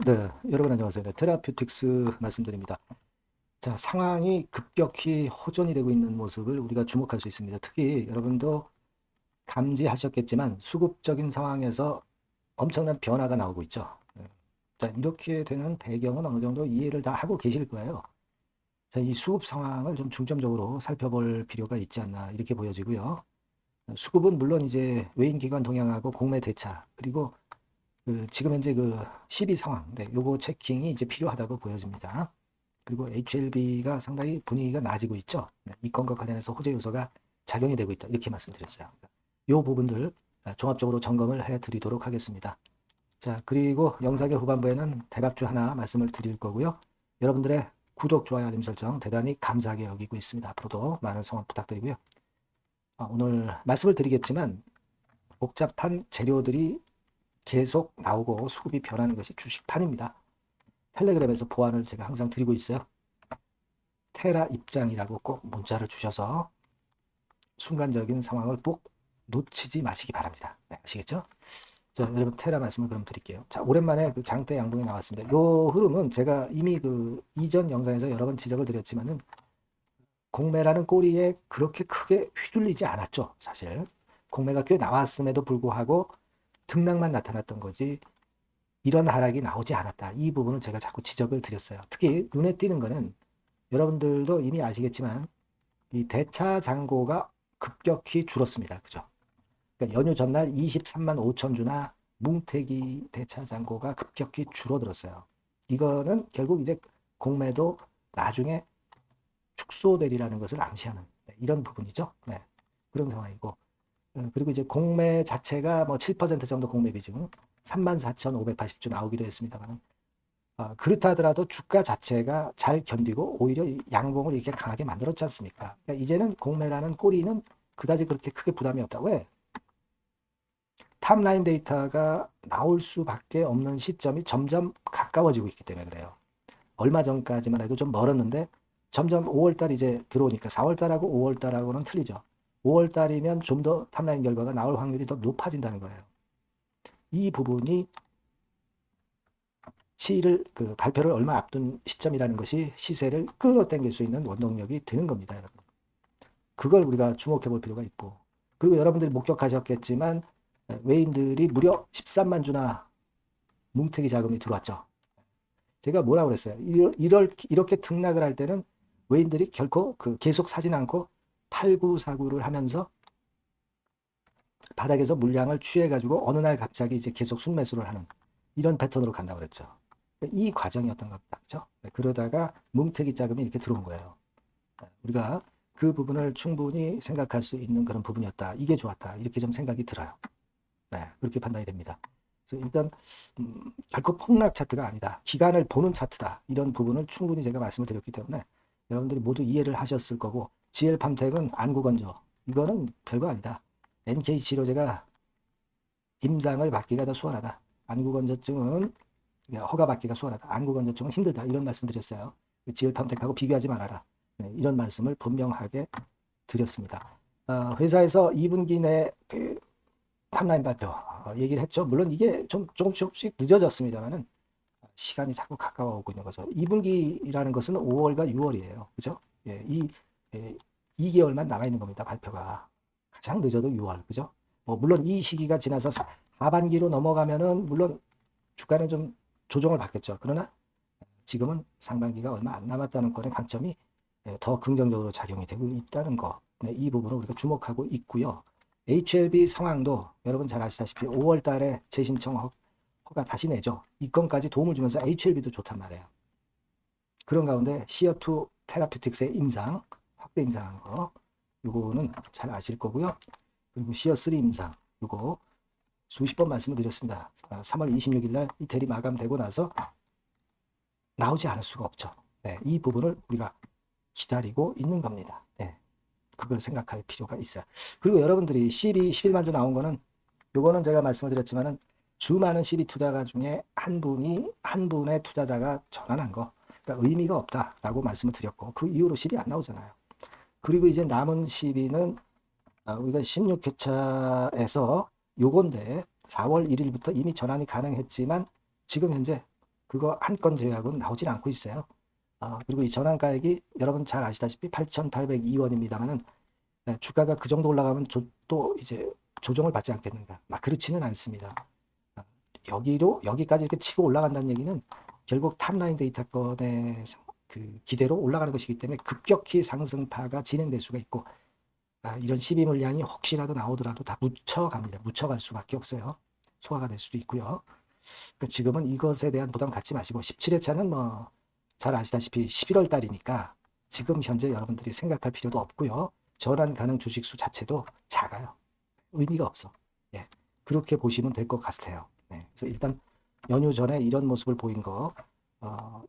네, 여러분 안녕하세요. 네, 테라퓨틱스 말씀드립니다. 자, 상황이 급격히 호전이 되고 있는 모습을 우리가 주목할 수 있습니다. 특히 여러분도 감지하셨겠지만 수급적인 상황에서 엄청난 변화가 나오고 있죠. 네. 자, 이렇게 되는 배경은 어느 정도 이해를 다 하고 계실 거예요. 자, 이 수급 상황을 좀 중점적으로 살펴볼 필요가 있지 않나 이렇게 보여지고요. 수급은 물론 이제 외인기관 동향하고 공매 대차 그리고 지금 현재 그 CB 상황, 네, 요거 체킹이 이제 필요하다고 보여집니다. 그리고 HLB가 상당히 분위기가 나아지고 있죠. 네, 이 건과 관련해서 호재 요소가 작용이 되고 있다. 이렇게 말씀드렸어요. 이 부분들 종합적으로 점검을 해드리도록 하겠습니다. 자, 그리고 영상의 후반부에는 대박주 하나 말씀을 드릴 거고요. 여러분들의 구독, 좋아요, 알림 설정 대단히 감사하게 여기고 있습니다. 앞으로도 많은 성원 부탁드리고요. 오늘 말씀을 드리겠지만 복잡한 재료들이 계속 나오고 수급이 변하는 것이 주식판입니다. 텔레그램에서 보안을 제가 항상 드리고 있어요. 테라 입장이라고 꼭 문자를 주셔서 순간적인 상황을 꼭 놓치지 마시기 바랍니다. 네, 아시겠죠? 자, 여러분 테라 말씀을 그럼 드릴게요. 자, 오랜만에 그 장대 양봉이 나왔습니다. 요 흐름은 제가 이미 그 이전 영상에서 여러 번 지적을 드렸지만은 공매라는 꼬리에 그렇게 크게 휘둘리지 않았죠. 사실 공매가 꽤 나왔음에도 불구하고 등락만 나타났던 거지 이런 하락이 나오지 않았다. 이 부분을 제가 자꾸 지적을 드렸어요. 특히 눈에 띄는 거는 여러분들도 이미 아시겠지만 이 대차 잔고가 급격히 줄었습니다. 그죠? 그러니까 연휴 전날 23만 5천 주나 뭉태기 대차 잔고가 급격히 줄어들었어요. 이거는 결국 이제 공매도 나중에 축소되리라는 것을 암시하는 이런 부분이죠. 네. 그런 상황이고 그리고 이제 공매 자체가 뭐 7% 정도 공매 비중 34,580주 나오기로 했습니다만 그렇다 하더라도 주가 자체가 잘 견디고 오히려 양봉을 이렇게 강하게 만들었지 않습니까? 그러니까 이제는 공매라는 꼬리는 그다지 그렇게 크게 부담이 없다. 왜? 탑라인 데이터가 나올 수밖에 없는 시점이 점점 가까워지고 있기 때문에 그래요. 얼마 전까지만 해도 좀 멀었는데 점점 5월달 이제 들어오니까 4월달하고 5월달하고는 틀리죠. 5월달이면 좀 더 탑라인 결과가 나올 확률이 더 높아진다는 거예요. 이 부분이 시를 그 발표를 얼마 앞둔 시점이라는 것이 시세를 끌어당길 수 있는 원동력이 되는 겁니다, 여러분. 그걸 우리가 주목해 볼 필요가 있고 그리고 여러분들이 목격하셨겠지만 외인들이 무려 13만 주나 뭉태기 자금이 들어왔죠. 제가 뭐라고 그랬어요? 이렇게 등락을 할 때는 외인들이 결코 그 계속 사진 않고 팔구사구를 하면서 바닥에서 물량을 취해가지고 어느 날 갑자기 이제 계속 순매수를 하는 이런 패턴으로 간다고 그랬죠. 이 과정이었던 겁니다. 그렇죠? 그러다가 뭉태기 자금이 이렇게 들어온 거예요. 우리가 그 부분을 충분히 생각할 수 있는 그런 부분이었다. 이게 좋았다. 이렇게 좀 생각이 들어요. 네, 그렇게 판단이 됩니다. 그래서 일단 결코 폭락 차트가 아니다. 기간을 보는 차트다. 이런 부분을 충분히 제가 말씀을 드렸기 때문에 여러분들이 모두 이해를 하셨을 거고 GL팜텍은 안구건조 이거는 별거 아니다. NK치료제가 임상을 받기가 더 수월하다. 안구건조증은 허가받기가 수월하다. 안구건조증은 힘들다. 이런 말씀 드렸어요. GL팜텍하고 비교하지 말아라. 네, 이런 말씀을 분명하게 드렸습니다. 회사에서 2분기 내그 탑라인 발표 얘기를 했죠. 물론 이게 좀 조금씩 늦어졌습니다만은 시간이 자꾸 가까워 오고 있는 거죠. 2분기라는 것은 5월과 6월이에요. 그죠? 예, 2개월만 남아 있는 겁니다. 발표가. 가장 늦어도 6월. 그죠? 뭐 물론 이 시기가 지나서 하반기로 넘어가면은 물론 주가는 좀 조정을 받겠죠. 그러나 지금은 상반기가 얼마 안 남았다는 거의 강점이 더 긍정적으로 작용이 되고 있다는 거. 네, 이 부분을 우리가 주목하고 있고요. HLB 상황도 여러분 잘 아시다시피 5월 달에 재신청 허가 다시 내죠. 이 건까지 도움을 주면서 HLB도 좋단 말이에요. 그런 가운데 시어2 테라퓨틱스의 임상, 확대 임상한 거, 요거는 잘 아실 거고요. 그리고 시어3 임상, 요거 수십 번 말씀을 드렸습니다. 3월 26일 날 이태리 마감되고 나서 나오지 않을 수가 없죠. 네, 이 부분을 우리가 기다리고 있는 겁니다. 네, 그걸 생각할 필요가 있어요. 그리고 여러분들이 11만 주 나온 거는 요거는 제가 말씀을 드렸지만은 수많은 CB 투자가 중에 한 분의 투자자가 전환한 거, 그러니까 의미가 없다라고 말씀을 드렸고 그 이후로 CB 안 나오잖아요. 그리고 이제 남은 CB는 우리가 16회차에서 요건데 4월 1일부터 이미 전환이 가능했지만 지금 현재 그거 한 건 제외하고는 나오질 않고 있어요. 그리고 이 전환가액이 여러분 잘 아시다시피 8,802원입니다만은 주가가 그 정도 올라가면 또 이제 조정을 받지 않겠는가? 막 그렇지는 않습니다. 아, 여기까지 이렇게 치고 올라간다는 얘기는 결국 탑라인 데이터권의 그 기대로 올라가는 것이기 때문에 급격히 상승파가 진행될 수가 있고, 이런 12 물량이 혹시라도 나오더라도 다 묻혀갑니다. 묻혀갈 수밖에 없어요. 소화가 될 수도 있고요. 그러니까 지금은 이것에 대한 부담 갖지 마시고 17회차는 뭐 잘 아시다시피 11월 달이니까 지금 현재 여러분들이 생각할 필요도 없고요. 전환 가능 주식수 자체도 작아요. 의미가 없어. 예, 그렇게 보시면 될 것 같아요. 네, 그래서 일단 연휴 전에 이런 모습을 보인 거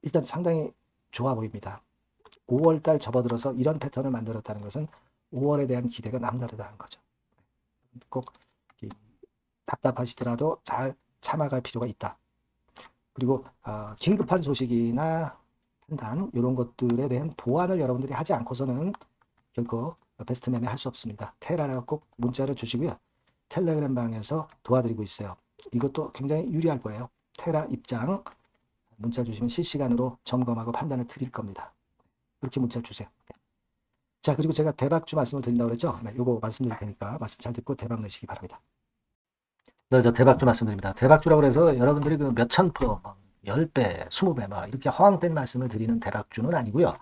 일단 상당히 좋아 보입니다. 5월 달 접어들어서 이런 패턴을 만들었다는 것은 5월에 대한 기대가 남다르다는 거죠. 꼭 답답하시더라도 잘 참아갈 필요가 있다. 그리고 긴급한 소식이나 판단 이런 것들에 대한 보완을 여러분들이 하지 않고서는 결코 베스트 매매 할 수 없습니다. 테라라고 꼭 문자를 주시고요. 텔레그램 방에서 도와드리고 있어요. 이것도 굉장히 유리할 거예요. 테라 입장 문자 주시면 실시간으로 점검하고 판단을 드릴 겁니다. 그렇게 문자 주세요. 자, 그리고 제가 대박주 말씀을 드린다고 그랬죠? 네, 요거 말씀드릴 테니까 말씀 잘 듣고 대박 내시기 바랍니다. 네, 저 대박주 말씀드립니다. 대박주라고 해서 여러분들이 그 몇천 프로, 10배, 20배 막 이렇게 허황된 말씀을 드리는 대박주는 아니고요.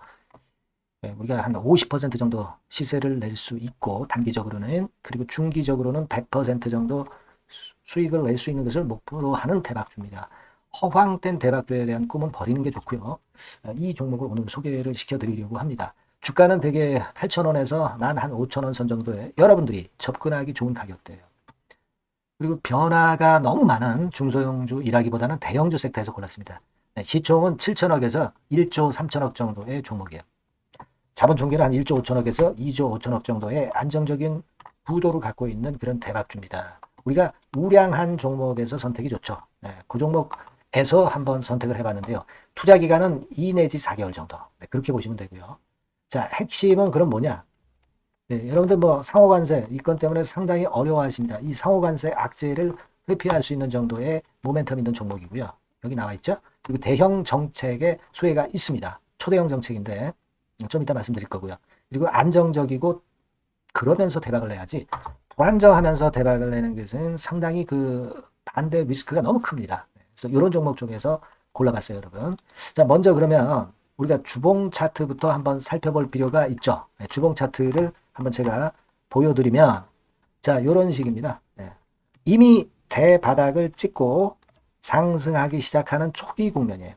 우리가 한 50% 정도 시세를 낼 수 있고 단기적으로는, 그리고 중기적으로는 100% 정도 수익을 낼 수 있는 것을 목표로 하는 대박주입니다. 허황된 대박주에 대한 꿈은 버리는 게 좋고요. 이 종목을 오늘 소개를 시켜드리려고 합니다. 주가는 대개 8,000원에서 한 5,000원 선 정도에 여러분들이 접근하기 좋은 가격대예요. 그리고 변화가 너무 많은 중소형주 일하기보다는 대형주 섹터에서 골랐습니다. 시총은 7천억에서 1조 3천억 정도의 종목이에요. 자본 총계는 한 1조 5천억에서 2조 5천억 정도의 안정적인 부도를 갖고 있는 그런 대박주입니다. 우리가 우량한 종목에서 선택이 좋죠. 그 종목에서 한번 선택을 해봤는데요. 투자 기간은 2 내지 4개월 정도. 그렇게 보시면 되고요. 자, 핵심은 그럼 뭐냐? 여러분들 뭐 상호관세 이 건 때문에 상당히 어려워하십니다. 이 상호관세 악재를 회피할 수 있는 정도의 모멘텀 있는 종목이고요. 여기 나와 있죠. 그리고 대형 정책의 수혜가 있습니다. 초대형 정책인데 좀 이따 말씀드릴 거고요. 그리고 안정적이고 그러면서 대박을 내야지 불안정하면서 대박을 내는 것은 상당히 그 반대 리스크가 너무 큽니다. 그래서 이런 종목 중에서 골라봤어요, 여러분. 자, 먼저 그러면 우리가 주봉 차트부터 한번 살펴볼 필요가 있죠. 주봉 차트를 한번 제가 보여드리면, 자, 이런 식입니다. 이미 대바닥을 찍고 상승하기 시작하는 초기 국면이에요.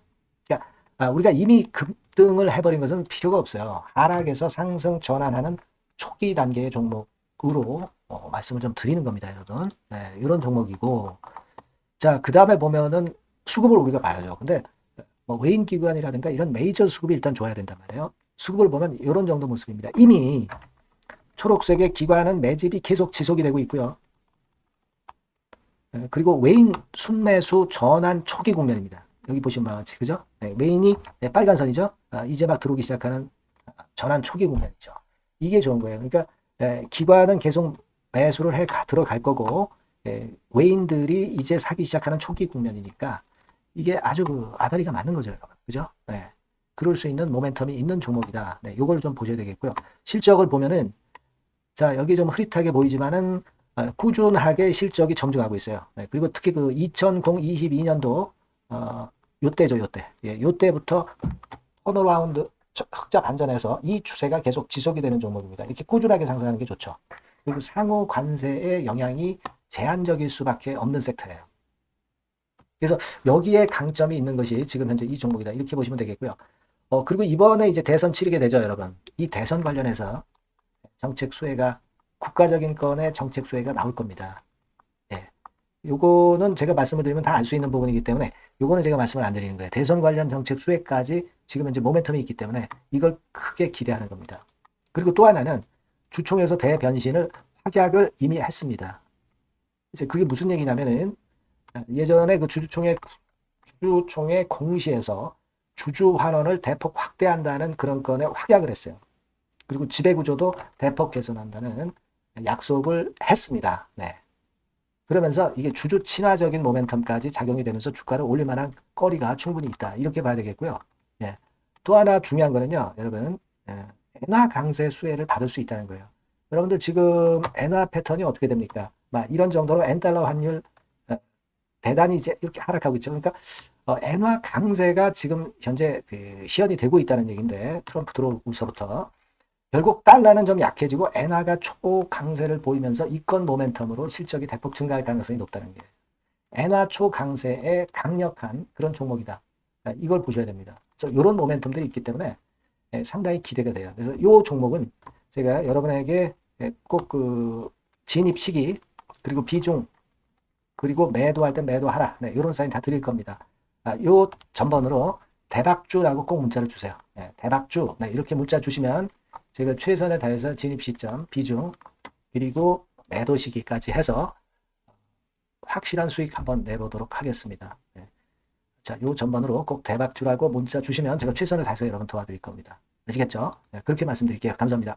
그러니까 우리가 이미 급등을 해버린 것은 필요가 없어요. 하락에서 상승 전환하는 초기 단계의 종목으로 말씀을 좀 드리는 겁니다, 여러분. 이런 종목이고, 자, 그 다음에 보면은 수급을 우리가 봐야죠. 근데 뭐 외인 기관이라든가 이런 메이저 수급이 일단 좋아야 된단 말이에요. 수급을 보면 이런 정도 모습입니다. 이미 초록색의 기관은 매집이 계속 지속이 되고 있고요. 그리고 외인 순매수 전환 초기 국면입니다. 여기 보시면 바와 같이, 그죠? 외인이 빨간 선이죠? 이제 막 들어오기 시작하는 전환 초기 국면이죠. 이게 좋은 거예요. 그러니까 기관은 계속 매수를 해 들어갈 거고, 외인들이 이제 사기 시작하는 초기 국면이니까 이게 아주 그 아다리가 맞는 거죠, 여러분. 그죠? 그럴 수 있는 모멘텀이 있는 종목이다. 요걸 좀 보셔야 되겠고요. 실적을 보면은, 자, 여기 좀 흐릿하게 보이지만은, 꾸준하게 실적이 점증하고 있어요. 그리고 특히 그 2022년도, 요때죠, 요때. 요때부터 턴어라운드, 흑자 반전해서 이 추세가 계속 지속이 되는 종목입니다. 이렇게 꾸준하게 상승하는 게 좋죠. 그리고 상호 관세의 영향이 제한적일 수밖에 없는 섹터예요. 그래서 여기에 강점이 있는 것이 지금 현재 이 종목이다. 이렇게 보시면 되겠고요. 그리고 이번에 이제 대선 치르게 되죠, 여러분. 이 대선 관련해서 정책 수혜가, 국가적인 건의 정책 수혜가 나올 겁니다. 요거는 제가 말씀을 드리면 다 알 수 있는 부분이기 때문에 요거는 제가 말씀을 안 드리는 거예요. 대선 관련 정책 수혜까지 지금 현재 모멘텀이 있기 때문에 이걸 크게 기대하는 겁니다. 그리고 또 하나는 주총에서 대변신을 확약을 이미 했습니다. 이제 그게 무슨 얘기냐면은 예전에 그 주주총회 공시에서 주주 환원을 대폭 확대한다는 그런 건에 확약을 했어요. 그리고 지배구조도 대폭 개선한다는 약속을 했습니다. 그러면서 이게 주주 친화적인 모멘텀까지 작용이 되면서 주가를 올릴 만한 거리가 충분히 있다. 이렇게 봐야 되겠고요. 예. 또 하나 중요한 거는요, 여러분, 엔화 강세 수혜를 받을 수 있다는 거예요. 여러분들 지금 엔화 패턴이 어떻게 됩니까? 막 이런 정도로 엔달러 환율 대단히 이제 이렇게 하락하고 있죠. 그러니까 엔화 강세가 지금 현재 그 시연이 되고 있다는 얘기인데, 트럼프 들어오고서부터 결국 달러는 좀 약해지고 엔화가 초강세를 보이면서 이권 모멘텀으로 실적이 대폭 증가할 가능성이 높다는 게 엔화 초강세의 강력한 그런 종목이다. 이걸 보셔야 됩니다. 그래서 이런 모멘텀들이 있기 때문에 상당히 기대가 돼요. 그래서 이 종목은 제가 여러분에게 꼭 그 진입 시기 그리고 비중 그리고 매도할 때 매도하라. 네, 이런 사인 다 드릴 겁니다. 요 전번으로 대박주라고 꼭 문자를 주세요. 네, 대박주. 네, 이렇게 문자 주시면 제가 최선을 다해서 진입 시점, 비중, 그리고 매도 시기까지 해서 확실한 수익 한번 내보도록 하겠습니다. 네. 자, 요 전번으로 꼭 대박주라고 문자 주시면 제가 최선을 다해서 여러분 도와드릴 겁니다. 아시겠죠? 네, 그렇게 말씀드릴게요. 감사합니다.